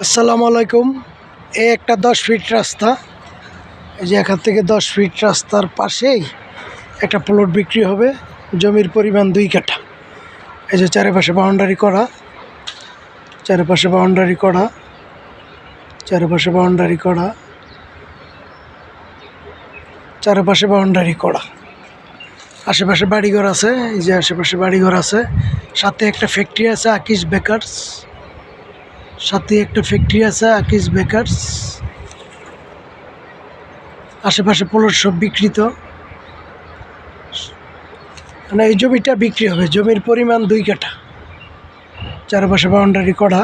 আসসালামু আলাইকুম। এই একটা 10 ফিট রাস্তা, এই যে এখান থেকে 10 ফিট রাস্তার পাশেই একটা প্লট বিক্রি হবে। জমির পরিমাণ 2 কাঠা। এই যে চারপাশে বাউন্ডারি করা, চারপাশে বাউন্ডারি করা, চারপাশে বাউন্ডারি করা, চারপাশে বাউন্ডারি করা। আশেপাশে বাড়িঘর আছে, এই যে আশেপাশে বাড়িঘর আছে। সাথে একটা ফ্যাক্টরি আছে আকিস বেকার্স, সাথে একটা ফ্যাক্টরি আছে আকিস বেকার্স। আশেপাশে প্লট সব বিক্রিত। মানে এই জমিটা বিক্রি হবে। জমির পরিমাণ 2 কাঠা। চারপাশে বাউন্ডারি করা,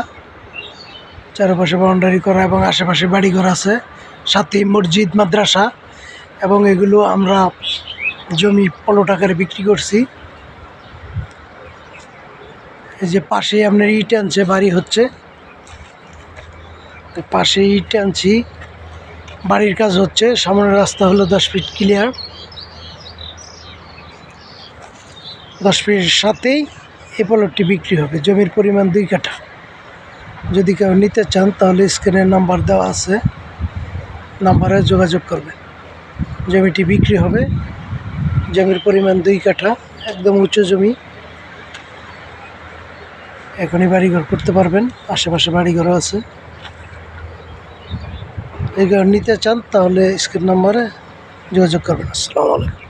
চারপাশে বাউন্ডারি করা এবং আশেপাশে বাড়িঘর আছে, সাথে মসজিদ মাদ্রাসা। এবং এগুলো আমরা জমি প্লট আকারে বিক্রি করছি। এই যে পাশে আপনার ইট আনছে, বাড়ি হচ্ছে পাশে ইট আনছি, বাড়ির কাজ হচ্ছে। সামনের রাস্তা হলো 10 ফিট ক্লিয়ার। 10 ফিট সাথেই এই প্লটটি বিক্রি হবে। জমির পরিমাণ 2 কাঠা। যদি কেউ নিতে চান তাহলে স্ক্রিনে নাম্বার দেওয়া আছে, নাম্বারে যোগাযোগ করবেন। জমিটি বিক্রি হবে। জমির পরিমাণ 2 কাঠা, একদম উঁচু জমি। এখনই বাড়িঘর করতে পারবেন, আশেপাশে বাড়িঘরও আছে। এই নিতে চান তাহলে স্ক্রিন নাম্বারে যোগাযোগ করবেন। আসসালামু আলাইকুম।